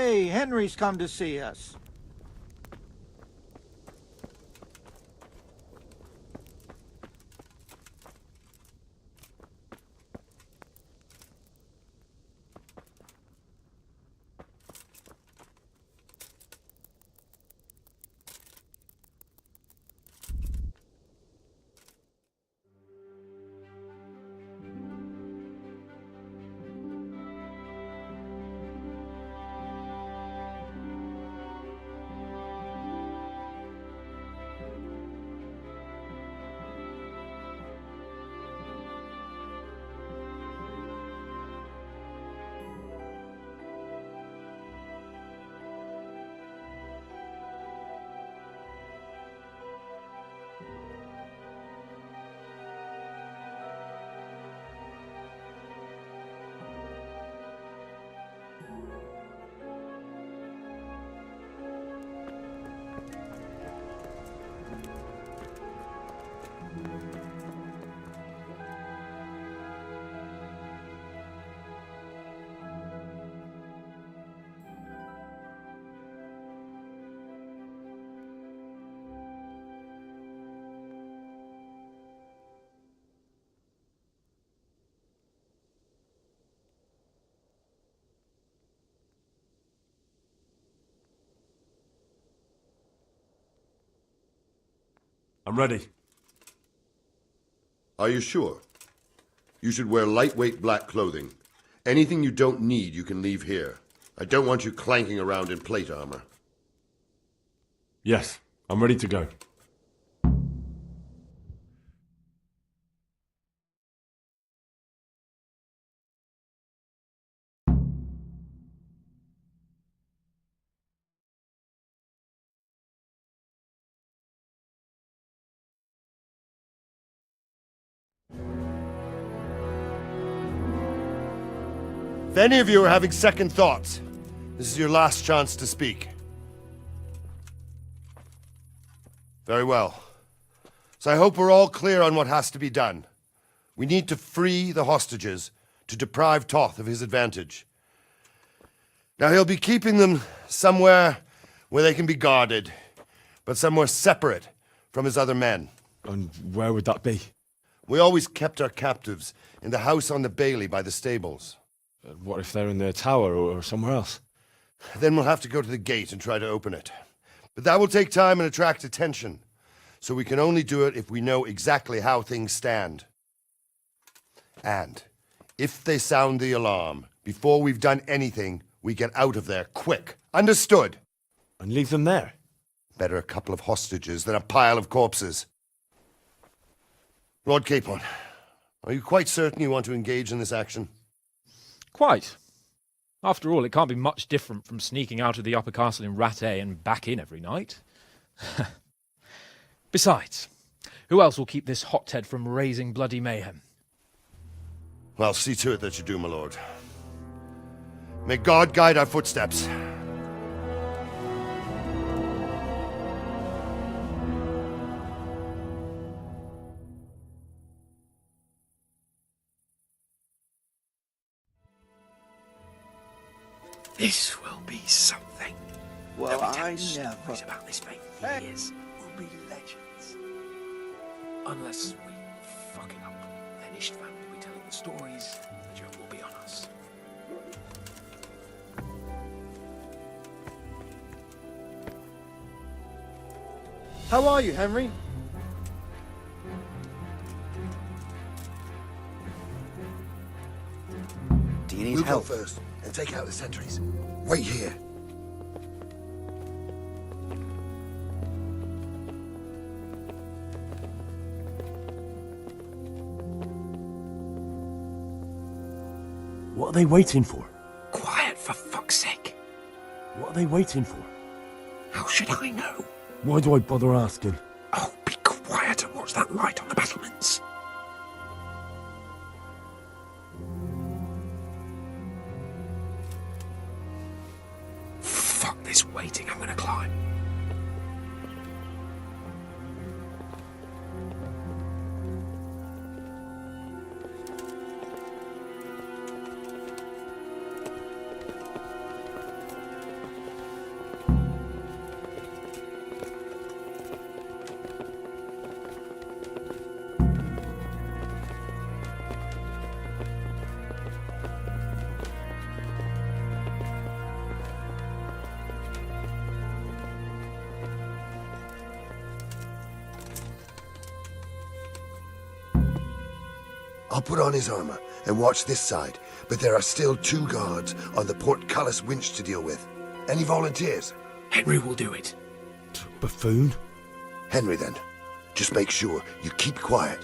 Hey, Henry's come to see us. I'm ready. Are you sure? You should wear lightweight black clothing. Anything you don't need, you can leave here. I don't want you clanking around in plate armor. Yes, I'm ready to go. If any of you are having second thoughts, this is your last chance to speak. Very well. So I hope we're all clear on what has to be done. We need to free the hostages to deprive Toth of his advantage. Now he'll be keeping them somewhere where they can be guarded, but somewhere separate from his other men. And where would that be? We always kept our captives in the house on the Bailey by the stables. What if they're in their tower or somewhere else? Then we'll have to go to the gate and try to open it. But that will take time and attract attention. So we can only do it if we know exactly how things stand. And if they sound the alarm, before we've done anything, we get out of there quick. Understood? And leave them there? Better a couple of hostages than a pile of corpses. Lord Capon, are you quite certain you want to engage in this action? Quite. After all, it can't be much different from sneaking out of the upper castle in Rattay and back in every night. Besides, who else will keep this hothead from raising bloody mayhem? Well, see to it that you do, my lord. May God guide our footsteps. This will be something. Well, They'll be I telling never... stories about this for Hey. years. Will be legends. Unless we fuck it up, then Istvan will be telling the stories. The joke will be on us. How are you, Henry? Do you need We'll help? go first and take out the sentries. Wait here. What are they waiting for? Quiet, for fuck's sake. What are they waiting for? How should I know? Why do I bother asking? Oh, be quiet and watch that light on the battlements. Fuck this waiting, I'm gonna climb. I'll put on his armor and watch this side, but there are still 2 guards on the portcullis winch to deal with. Any volunteers? Henry will do it. Buffoon? Henry, then. Just make sure you keep quiet.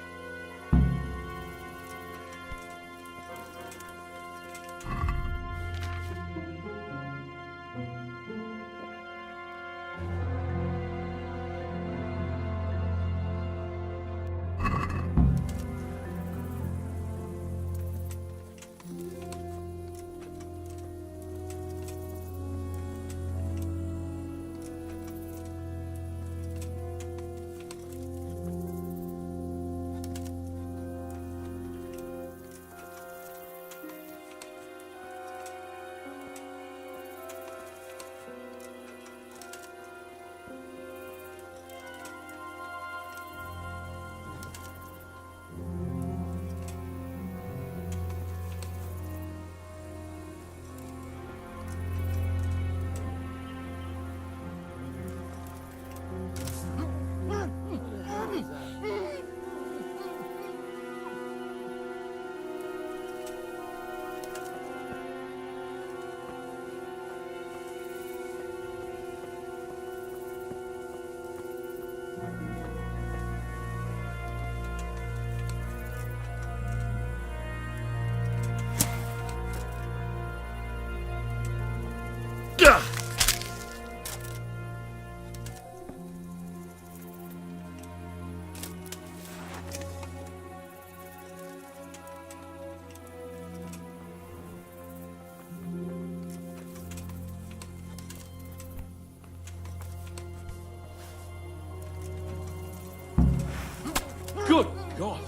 Good God!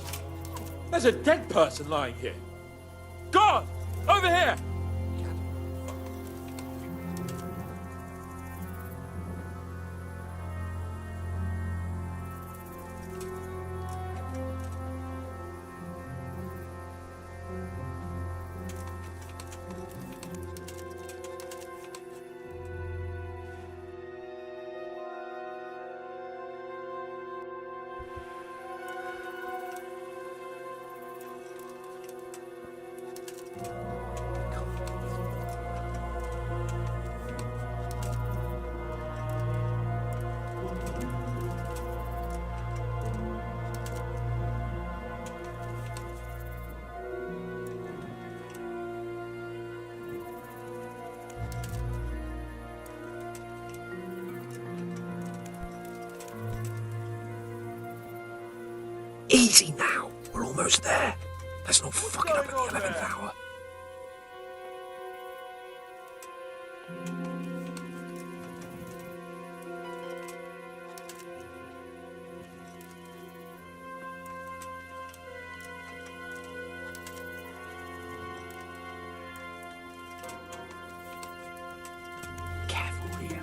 There's a dead person lying here. God! Over here! Easy now. We're almost there. There's no fucking up at the 11th hour. Careful here.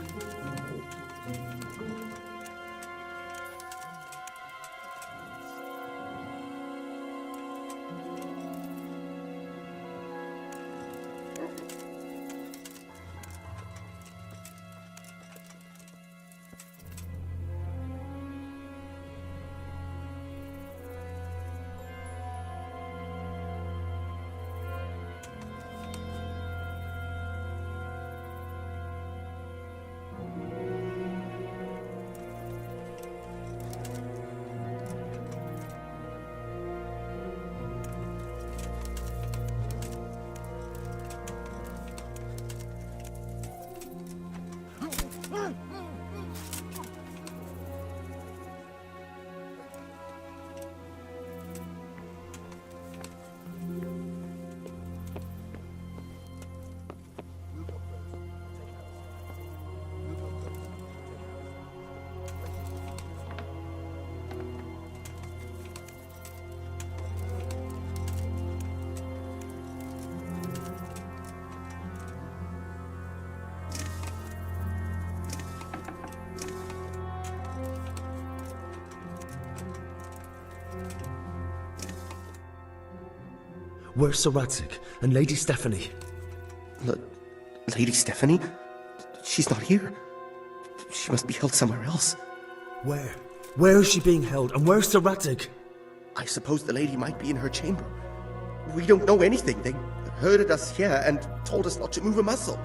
Where's Sir Radzik and Lady Stephanie? Lady Stephanie? She's not here. She must be held somewhere else. Where? Where is she being held? And where's Sir Radzik? I suppose the lady might be in her chamber. We don't know anything. They herded us here and told us not to move a muscle.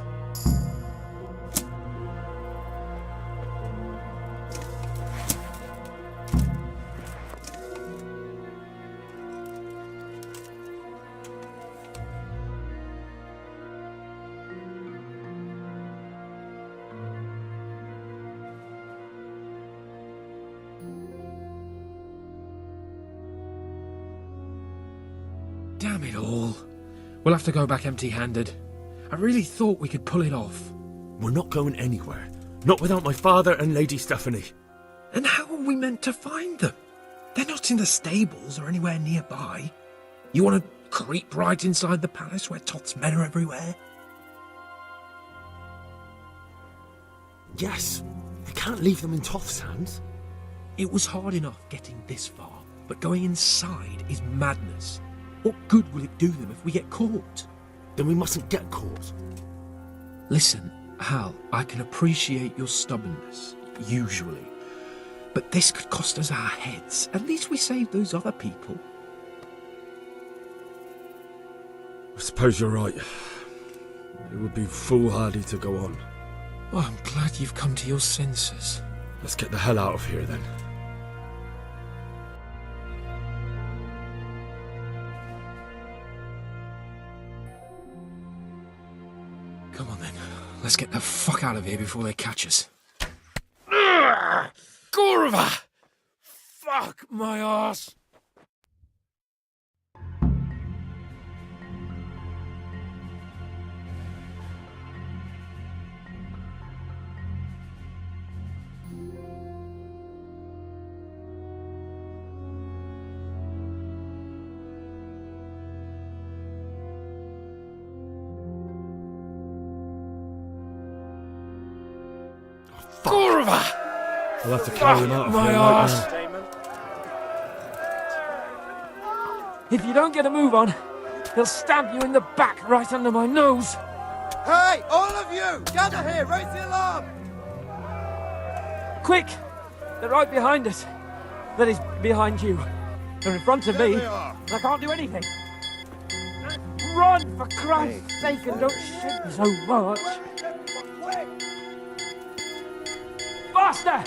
Damn it all. We'll have to go back empty-handed. I really thought we could pull it off. We're not going anywhere. Not without my father and Lady Stephanie. And how are we meant to find them? They're not in the stables or anywhere nearby. You want to creep right inside the palace where Toth's men are everywhere? Yes. I can't leave them in Toth's hands. It was hard enough getting this far, but going inside is madness. What good will it do them if we get caught? Then we mustn't get caught. Listen, Hal, I can appreciate your stubbornness, usually. But this could cost us our heads. At least we saved those other people. I suppose you're right. It would be foolhardy to go on. Oh, I'm glad you've come to your senses. Let's get the hell out of here then. Come on then. Let's get the fuck out of here before they catch us. Gorva! Fuck my ass! Gorva! I'll have to carry him out of my here right arse. now. If you don't get a move on, he'll stab you in the back right under my nose. Hey, all of you! Gather here! Raise the alarm! Quick! They're right behind us. That is, behind you. They're in front of me. There they are. And I can't do anything. Run, for Christ's sake, and don't shake so much. Faster!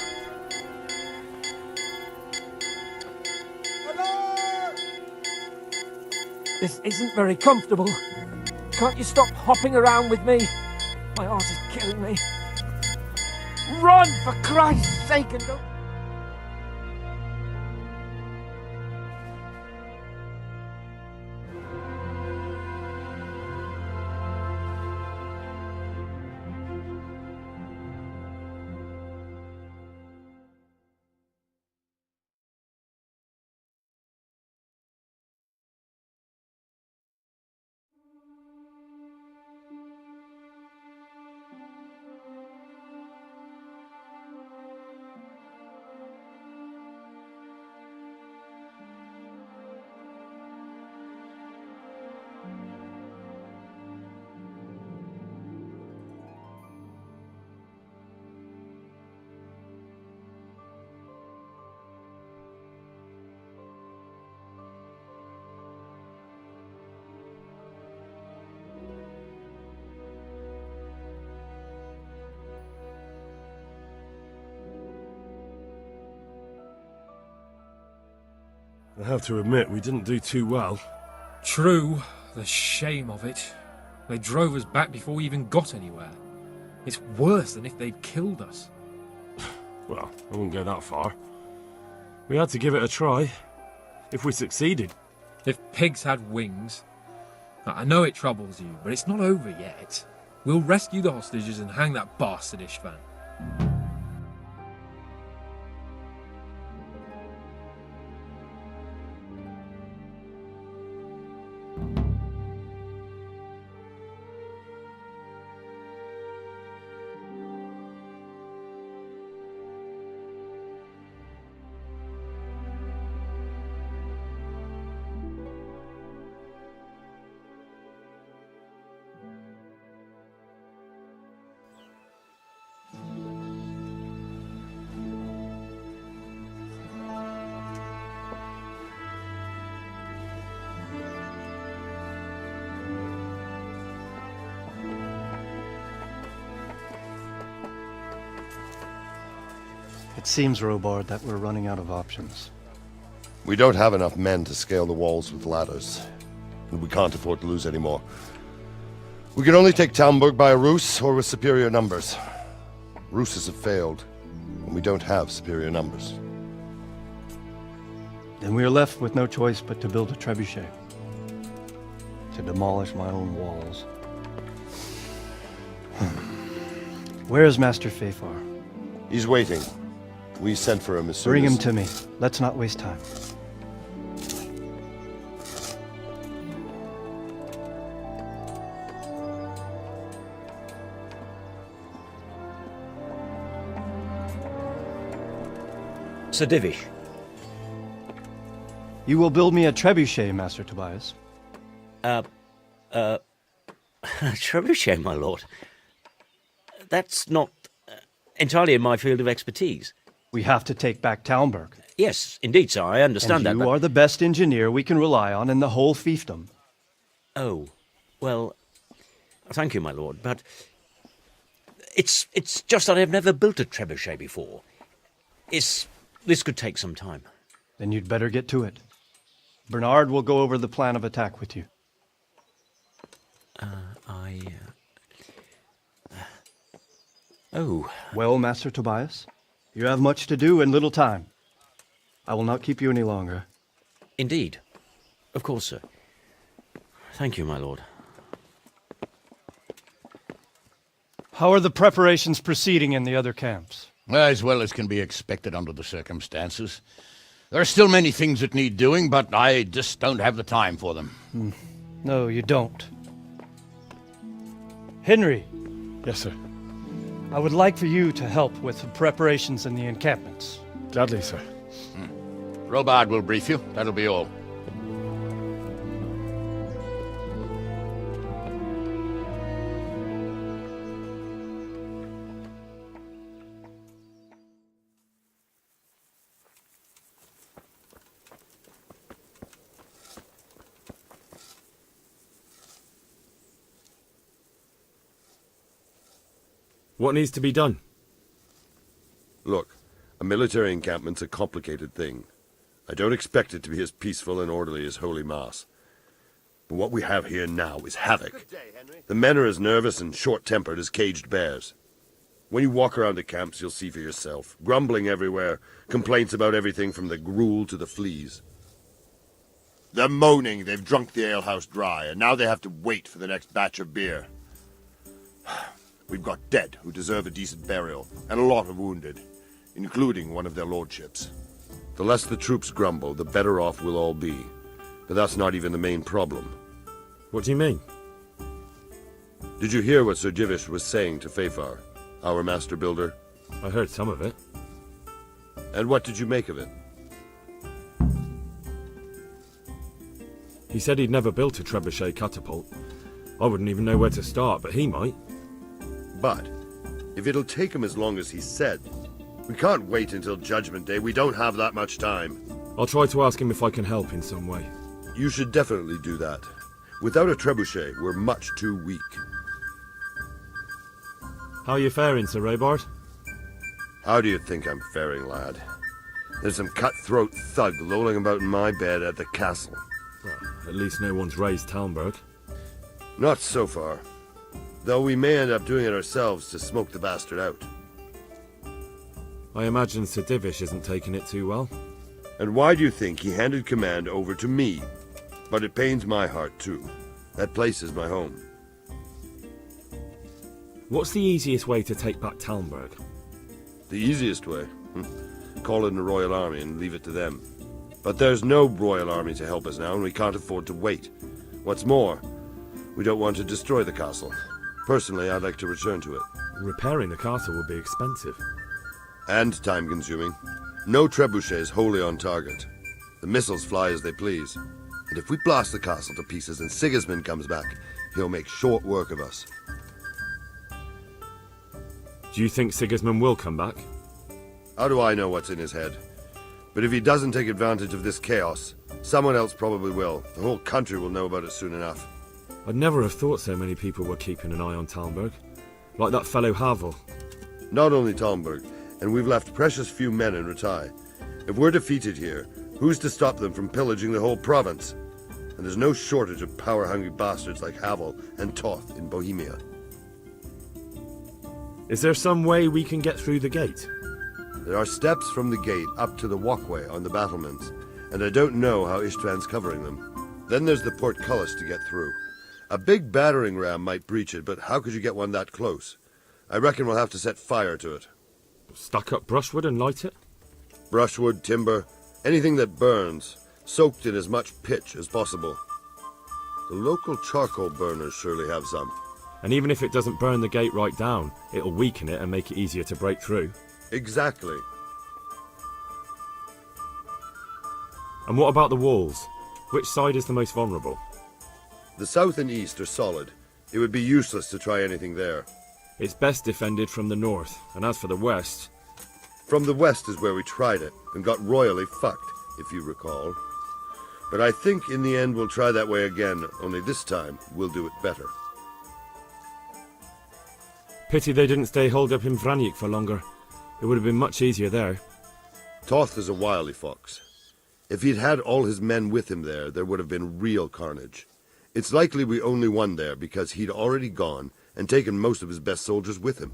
This isn't very comfortable. Can't you stop hopping around with me? My arse is killing me. Run, for Christ's sake, and don't... I have to admit, we didn't do too well. True, the shame of it. They drove us back before we even got anywhere. It's worse than if they'd killed us. Well, I wouldn't go that far. We had to give it a try. If we succeeded. If pigs had wings... I know it troubles you, but it's not over yet. We'll rescue the hostages and hang that bastard Ishvan. It seems, Robard, that we're running out of options. We don't have enough men to scale the walls with ladders, and we can't afford to lose any more. We can only take Talmberg by a ruse or with superior numbers. Ruses have failed, and we don't have superior numbers. Then we are left with no choice but to build a trebuchet. To demolish my own walls. Where is Master Fafar? He's waiting. We sent for him as soon Bring as... him to me. Let's not waste time. Sir Divish. You will build me a trebuchet, Master Tobias. Trebuchet, my lord. That's not entirely in my field of expertise. We have to take back Talmberg. Yes, indeed, sir, I understand that. You are the best engineer we can rely on in the whole fiefdom. Oh, well, thank you, my lord, but it's just that I've never built a trebuchet before. This could take some time. Then you'd better get to it. Bernard will go over the plan of attack with you. Oh. Well, Master Tobias, you have much to do and little time. I will not keep you any longer. Indeed. Of course, sir. Thank you, my lord. How are the preparations proceeding in the other camps? As well as can be expected under the circumstances. There are still many things that need doing, but I just don't have the time for them. No, you don't. Henry. Yes, sir. I would like for you to help with the preparations in the encampments. Gladly, sir. Robard will brief you. That'll be all. What needs to be done? Look, a military encampment's a complicated thing. I don't expect it to be as peaceful and orderly as Holy Mass. But what we have here now is havoc. The men are as nervous and short-tempered as caged bears. When you walk around the camps, you'll see for yourself. Grumbling everywhere, complaints about everything from the gruel to the fleas. They're moaning they've drunk the alehouse dry, and now they have to wait for the next batch of beer. We've got dead who deserve a decent burial, and a lot of wounded, including one of their lordships. The less the troops grumble, the better off we'll all be. But that's not even the main problem. What do you mean? Did you hear what Sir Divish was saying to Fafar, our master builder? I heard some of it. And what did you make of it? He said he'd never built a trebuchet catapult. I wouldn't even know where to start, but he might. But, if it'll take him as long as he said, we can't wait until Judgment Day. We don't have that much time. I'll try to ask him if I can help in some way. You should definitely do that. Without a trebuchet, we're much too weak. How are you faring, Sir Robard? How do you think I'm faring, lad? There's some cutthroat thug lolling about in my bed at the castle. Well, at least no one's raised Talmberg. Not so far. Though we may end up doing it ourselves to smoke the bastard out. I imagine Sir Divish isn't taking it too well. And why do you think he handed command over to me? But it pains my heart too. That place is my home. What's the easiest way to take back Talmberg? The easiest way? Call in the Royal Army and leave it to them. But there's no Royal Army to help us now, and we can't afford to wait. What's more, we don't want to destroy the castle. Personally, I'd like to return to it. Repairing the castle would be expensive. And time-consuming. No trebuchet is wholly on target. The missiles fly as they please. And if we blast the castle to pieces and Sigismund comes back, he'll make short work of us. Do you think Sigismund will come back? How do I know what's in his head? But if he doesn't take advantage of this chaos, someone else probably will. The whole country will know about it soon enough. I'd never have thought so many people were keeping an eye on Talmberg. Like that fellow Havel. Not only Talmberg. and we've left precious few men in Ratai. If we're defeated here, who's to stop them from pillaging the whole province? And there's no shortage of power-hungry bastards like Havel and Toth in Bohemia. Is there some way we can get through the gate? There are steps from the gate up to the walkway on the battlements, and I don't know how Istvan's covering them. Then there's the portcullis to get through. A big battering ram might breach it, but how could you get one that close? I reckon we'll have to set fire to it. Stack up brushwood and light it? Brushwood, timber, anything that burns, soaked in as much pitch as possible. The local charcoal burners surely have some. And even if it doesn't burn the gate right down, it'll weaken it and make it easier to break through. Exactly. And what about the walls? Which side is the most vulnerable? The south and east are solid. It would be useless to try anything there. It's best defended from the north, and as for the west... From the west is where we tried it, and got royally fucked, if you recall. But I think in the end we'll try that way again, only this time we'll do it better. Pity they didn't stay holed up in Vranyk for longer. It would have been much easier there. Toth is a wily fox. If he'd had all his men with him there would have been real carnage. It's likely we only won there because he'd already gone and taken most of his best soldiers with him.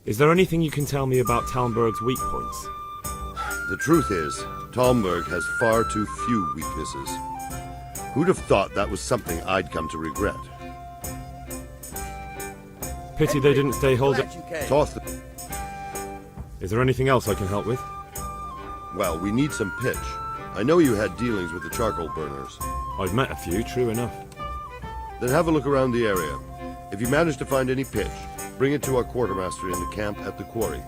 Is there anything you can tell me about Talmberg's weak points? The truth is, Talmberg has far too few weaknesses. Who'd have thought that was something I'd come to regret? Pity they didn't stay holed up... Toth... Is there anything else I can help with? Well, we need some pitch. I know you had dealings with the charcoal burners. I've met a few, true enough. Then have a look around the area. If you manage to find any pitch, bring it to our quartermaster in the camp at the quarry.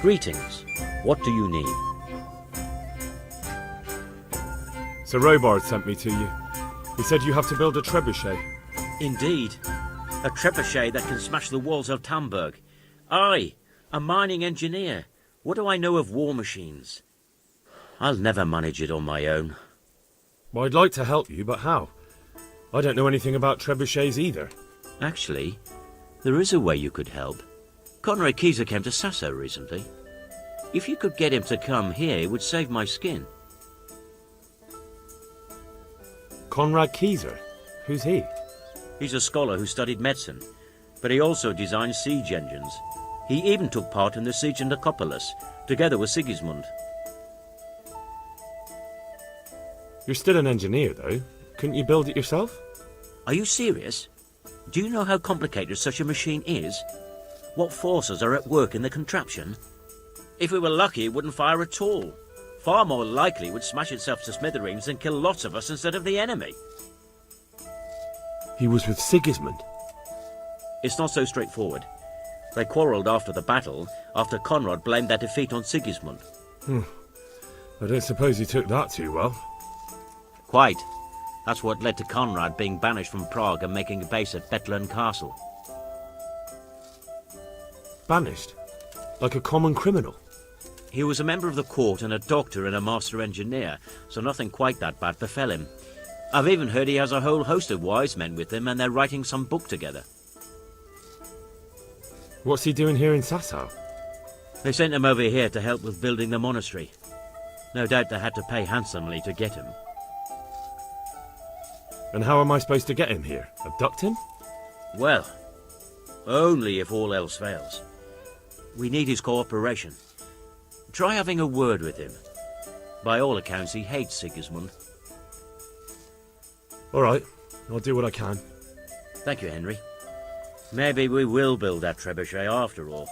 Greetings. What do you need? Sir Robard sent me to you. He said you have to build a trebuchet. Indeed. A trebuchet that can smash the walls of Talmberg. I, a mining engineer. What do I know of war machines? I'll never manage it on my own. Well, I'd like to help you, but how? I don't know anything about trebuchets either. Actually, there is a way you could help. Conrad Kieser came to Sasso recently. If you could get him to come here, it would save my skin. Conrad Kieser? Who's he? He's a scholar who studied medicine, but he also designed siege engines. He even took part in the siege of Nicopolis, together with Sigismund. You're still an engineer, though. Couldn't you build it yourself? Are you serious? Do you know how complicated such a machine is? What forces are at work in the contraption? If we were lucky, it wouldn't fire at all. Far more likely it would smash itself to smithereens and kill lots of us instead of the enemy. He was with Sigismund. It's not so straightforward. They quarrelled after the battle, after Conrad blamed their defeat on Sigismund. I don't suppose he took that too well. Quite. That's what led to Conrad being banished from Prague and making a base at Betlen Castle. Banished? Like a common criminal? He was a member of the court and a doctor and a master engineer, so nothing quite that bad befell him. I've even heard he has a whole host of wise men with him and they're writing some book together. What's he doing here in Sasau? They sent him over here to help with building the monastery. No doubt they had to pay handsomely to get him. And how am I supposed to get him here? Abduct him? Well, only if all else fails. We need his cooperation. Try having a word with him. By all accounts, he hates Sigismund. All right, I'll do what I can. Thank you, Henry. Maybe we will build that trebuchet after all.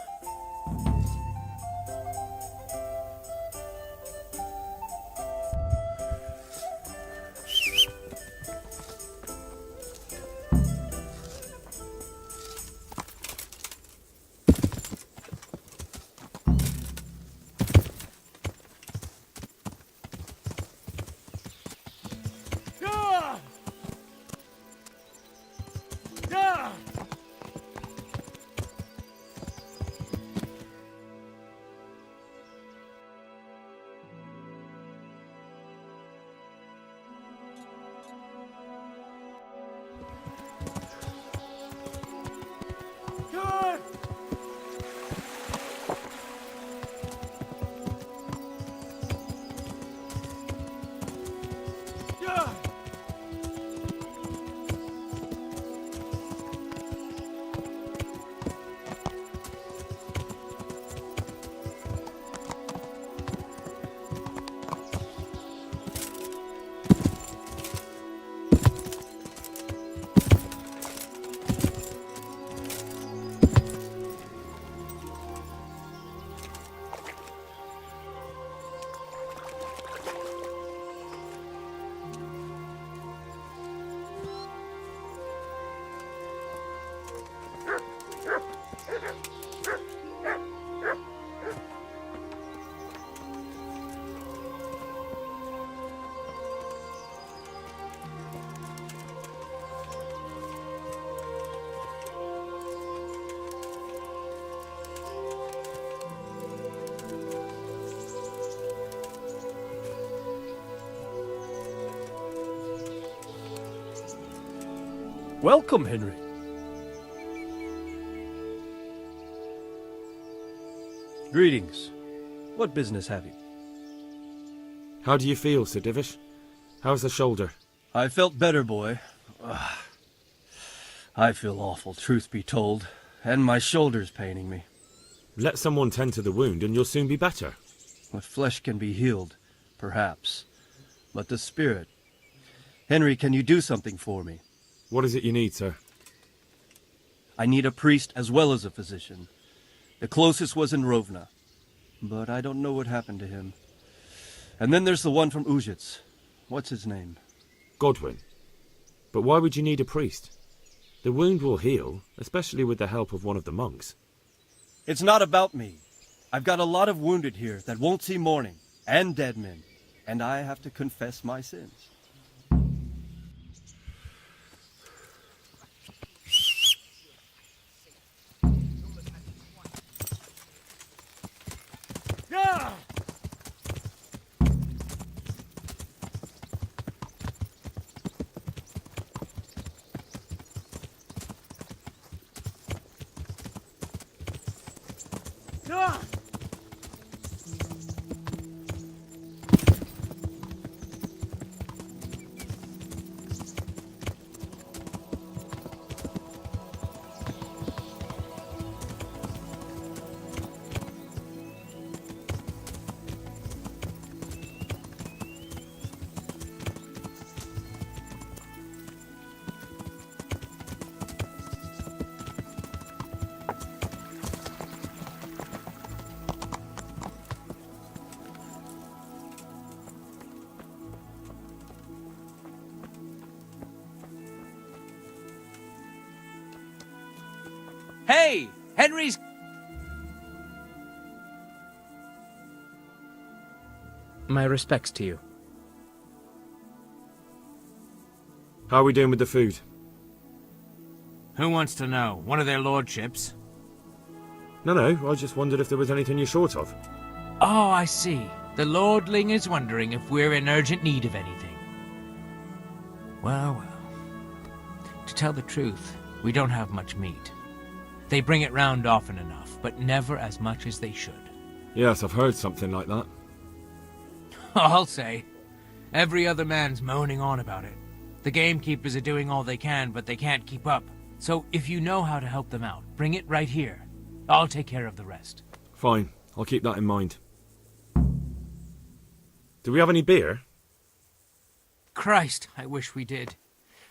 Welcome, Henry. Greetings. What business have you? How do you feel, Sir Divish? How's the shoulder? I felt better, boy. I feel awful, truth be told, and my shoulder's paining me. Let someone tend to the wound and you'll soon be better. The flesh can be healed, perhaps, but the spirit... Henry, can you do something for me? What is it you need, sir? I need a priest as well as a physician. The closest was in Rovna, but I don't know what happened to him. And then there's the one from Ujits. What's his name? Godwin. But why would you need a priest? The wound will heal, especially with the help of one of the monks. It's not about me. I've got a lot of wounded here that won't see morning, and dead men, and I have to confess my sins. Hey! Henry's... My respects to you. How are we doing with the food? Who wants to know? One of their lordships? No, I just wondered if there was anything you're short of. Oh, I see. The lordling is wondering if we're in urgent need of anything. Well. To tell the truth, we don't have much meat. They bring it round often enough, but never as much as they should. Yes, I've heard something like that. I'll say. Every other man's moaning on about it. The gamekeepers are doing all they can, but they can't keep up. So if you know how to help them out, bring it right here. I'll take care of the rest. Fine, I'll keep that in mind. Do we have any beer? Christ, I wish we did.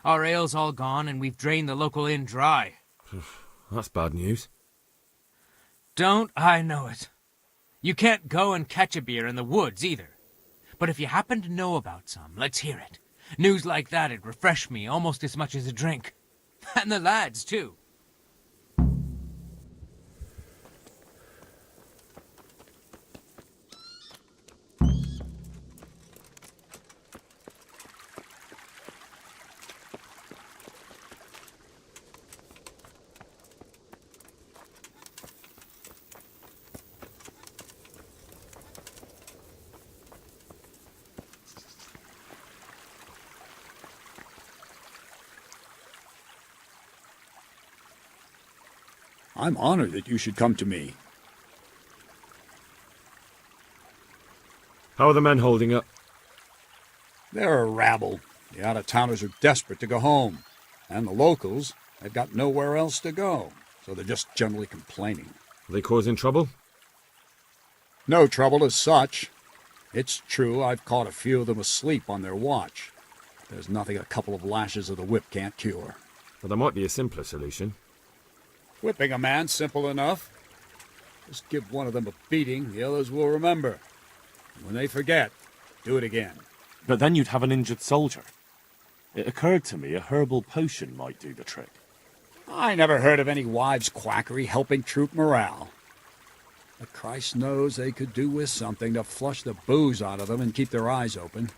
Our ale's all gone, and we've drained the local inn dry. That's bad news. Don't I know it? You can't go and catch a beer in the woods, either. But if you happen to know about some, let's hear it. News like that'd refresh me almost as much as a drink. And the lads, too. I'm honored that you should come to me. How are the men holding up? They're a rabble. The out-of-towners are desperate to go home. And the locals, they've got nowhere else to go. So they're just generally complaining. Are they causing trouble? No trouble as such. It's true I've caught a few of them asleep on their watch. There's nothing a couple of lashes of the whip can't cure. Well, there might be a simpler solution. Whipping a man, simple enough. Just give one of them a beating, the others will remember. And when they forget, do it again. But then you'd have an injured soldier. It occurred to me a herbal potion might do the trick. I never heard of any wives' quackery helping troop morale. But Christ knows they could do with something to flush the booze out of them and keep their eyes open.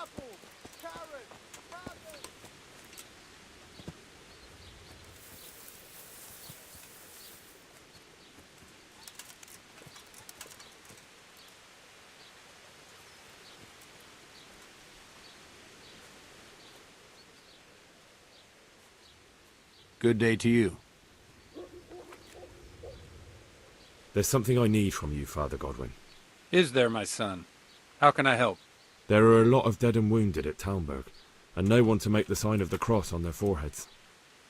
apples, carrots, cabbage. Good day to you. There's something I need from you, Father Godwin. Is there, my son? How can I help? There are a lot of dead and wounded at Talmberg, and no one to make the sign of the cross on their foreheads.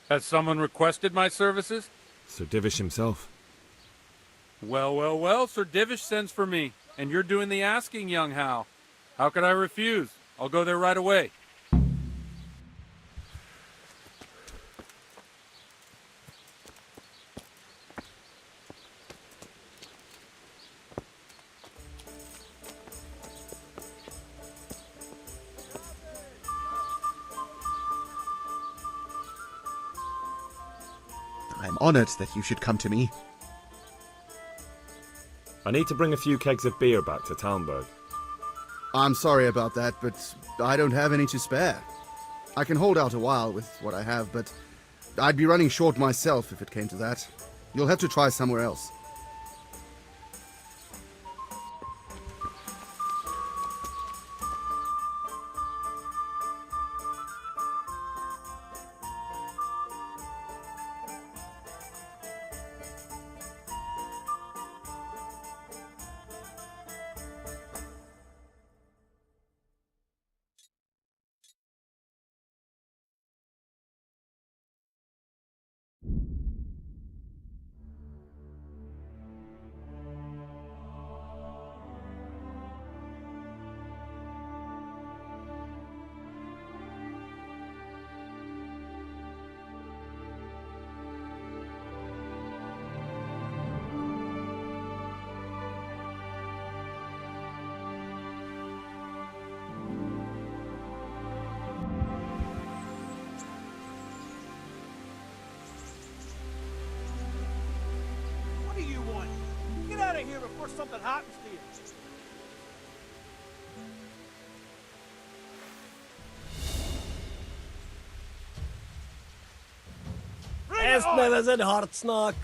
Has someone requested my services? Sir Divish himself. Well, Sir Divish sends for me, and you're doing the asking, young Hal. How could I refuse? I'll go there right away. I'm honored that you should come to me. I need to bring a few kegs of beer back to Talmberg. I'm sorry about that, but I don't have any to spare. I can hold out a while with what I have, but I'd be running short myself if it came to that. You'll have to try somewhere else. What do you want? Get out of here before something happens to you. Ästne was ett hårt snack.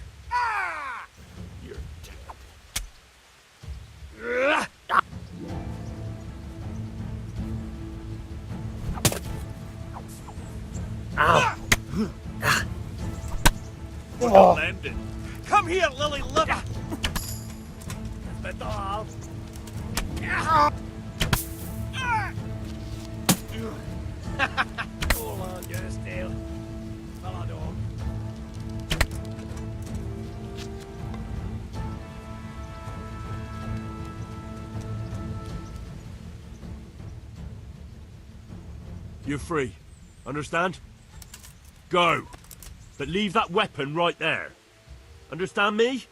You're Well landed. Come here, Lily Liver. Bedal. Hold on, you're still. Fella dog. You're free. Understand? Go. But leave that weapon right there. Understand me?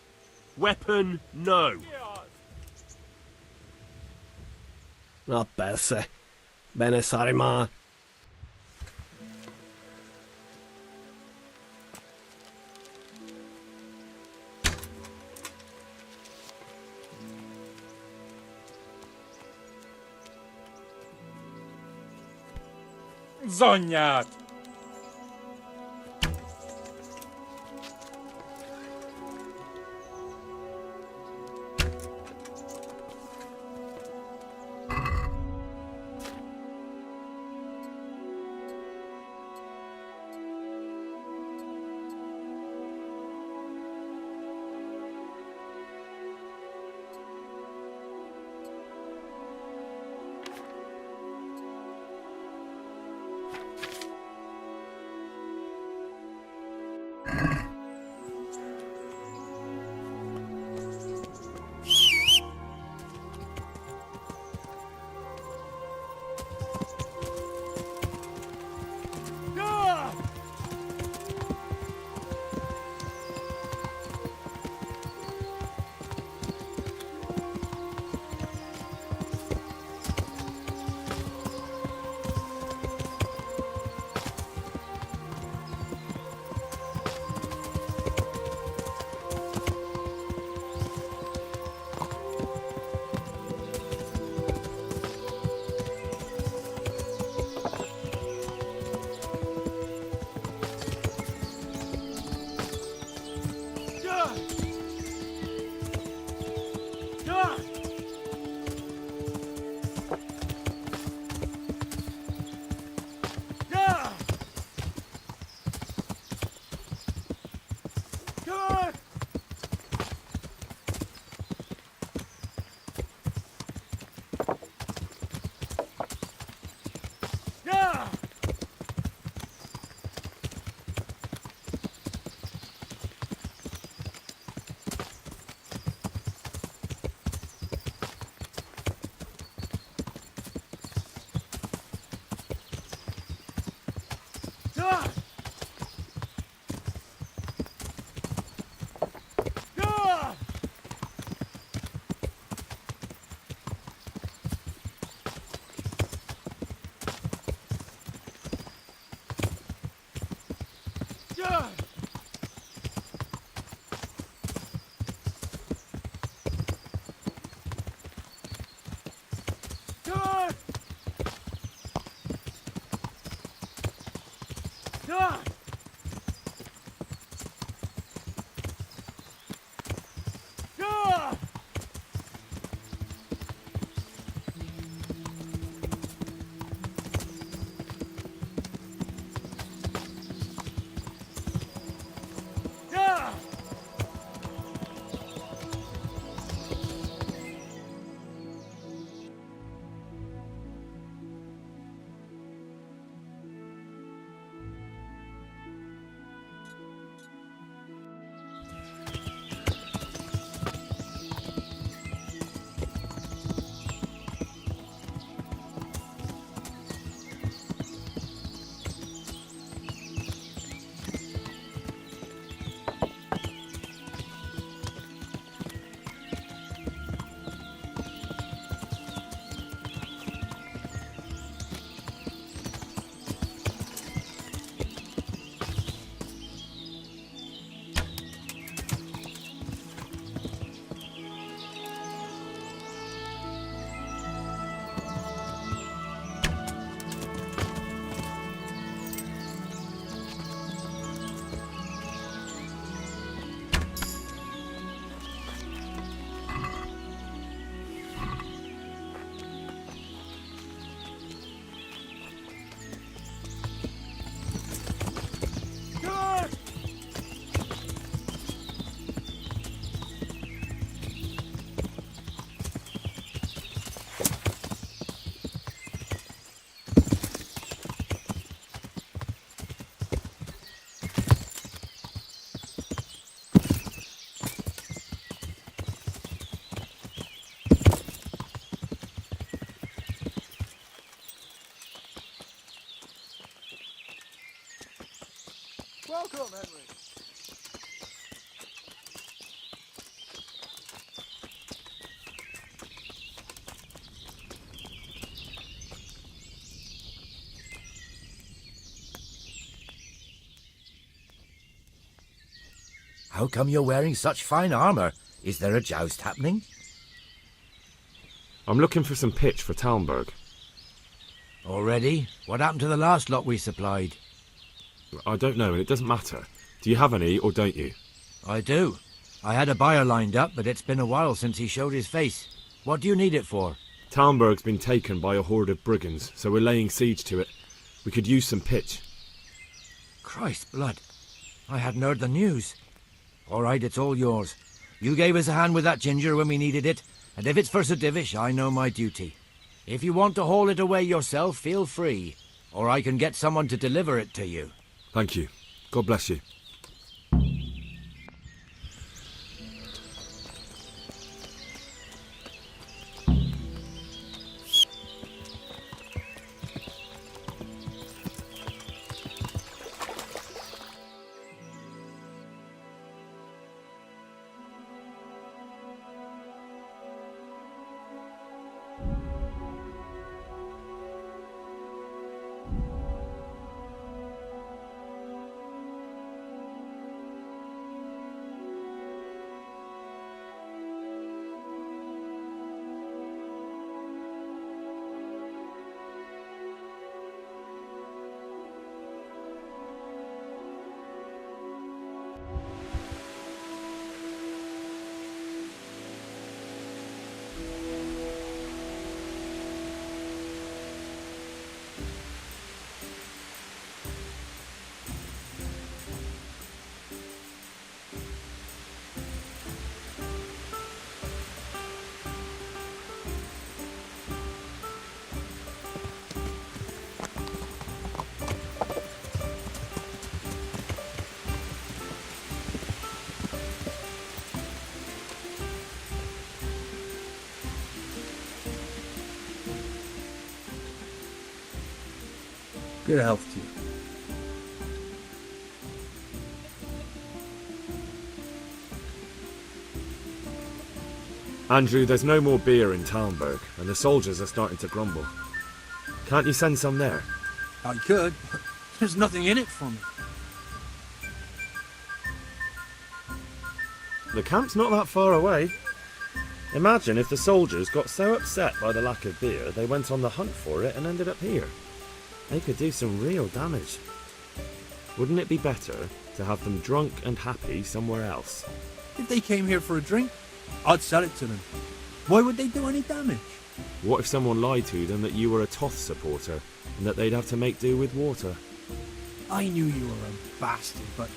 Weapon, no. No persze. Bene Sarima. Zonyát! Come, Henry. How come you're wearing such fine armour? Is there a joust happening? I'm looking for some pitch for Talmberg. Already? What happened to the last lot we supplied? I don't know, and it doesn't matter. Do you have any, or don't you? I do. I had a buyer lined up, but it's been a while since he showed his face. What do you need it for? Talmberg's been taken by a horde of brigands, so we're laying siege to it. We could use some pitch. Christ blood. I hadn't heard the news. All right, it's all yours. You gave us a hand with that ginger when we needed it, and if it's for Sir Divish, I know my duty. If you want to haul it away yourself, feel free, or I can get someone to deliver it to you. Thank you. God bless you. Good health to you. Andrew, there's no more beer in Talmberg, and the soldiers are starting to grumble. Can't you send some there? I could, but there's nothing in it for me. The camp's not that far away. Imagine if the soldiers got so upset by the lack of beer, they went on the hunt for it and ended up here. They could do some real damage. Wouldn't it be better to have them drunk and happy somewhere else? If they came here for a drink, I'd sell it to them. Why would they do any damage? What if someone lied to them that you were a Toth supporter and that they'd have to make do with water? I knew you were a bastard, but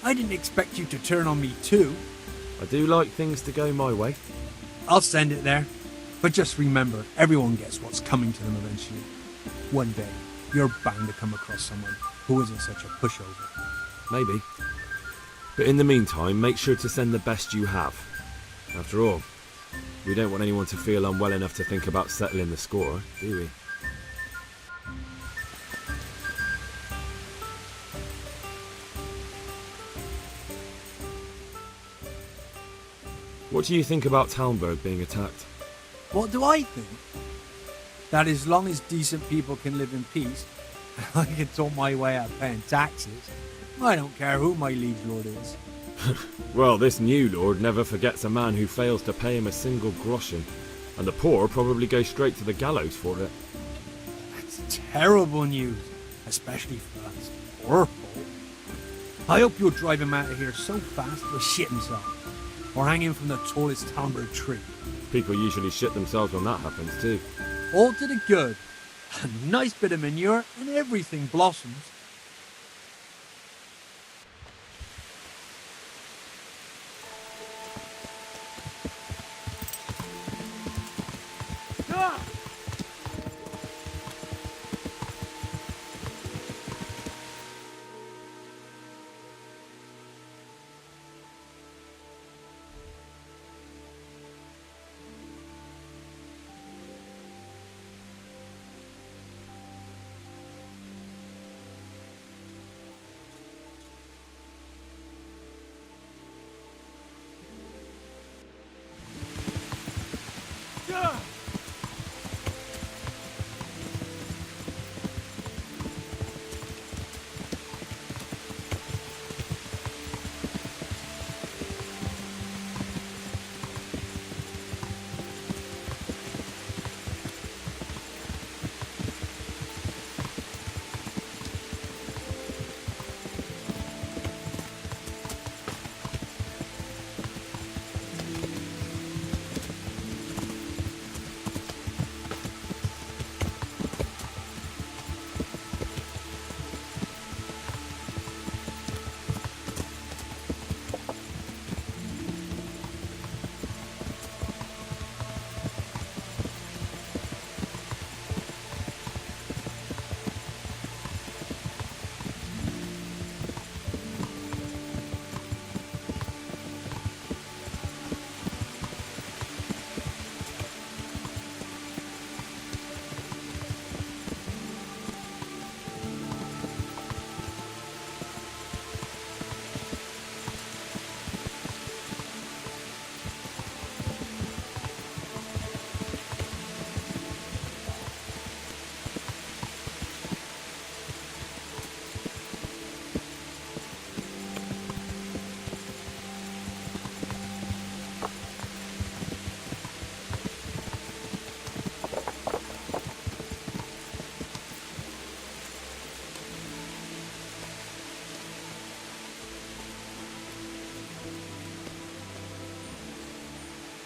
I didn't expect you to turn on me too. I do like things to go my way. I'll send it there. But just remember, everyone gets what's coming to them eventually. One day, you're bound to come across someone who isn't such a pushover. Maybe. But in the meantime, make sure to send the best you have. After all, we don't want anyone to feel unwell enough to think about settling the score, do we? What do you think about Talmberg being attacked? What do I think? That as long as decent people can live in peace, I can talk my way out of paying taxes. I don't care who my liege lord is. Well, this new lord never forgets a man who fails to pay him a single groschen, and the poor probably go straight to the gallows for it. That's terrible news, especially for us poor folk. I hope you'll drive him out of here so fast he'll shit himself, or hang him from the tallest Talmberg tree. People usually shit themselves when that happens too. All to the good. A nice bit of manure and everything blossoms.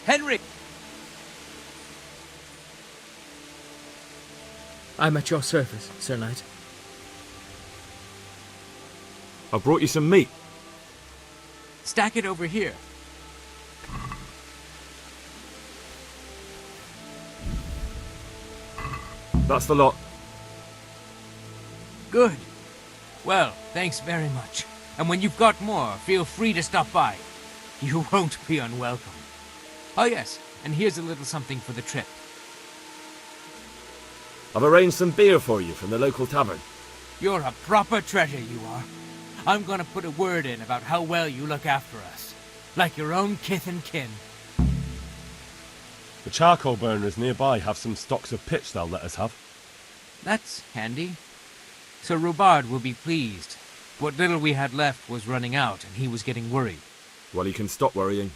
Henry! I'm at your service, Sir Knight. I brought you some meat. Stack it over here. That's the lot. Good. Well, thanks very much. And when you've got more, feel free to stop by. You won't be unwelcome. Oh yes, and here's a little something for the trip. I've arranged some beer for you from the local tavern. You're a proper treasure, you are. I'm gonna put a word in about how well you look after us. Like your own kith and kin. The charcoal burners nearby have some stocks of pitch they'll let us have. That's handy. Sir Robard will be pleased. What little we had left was running out, and he was getting worried. Well, he can stop worrying.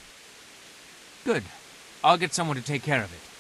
Good. I'll get someone to take care of it.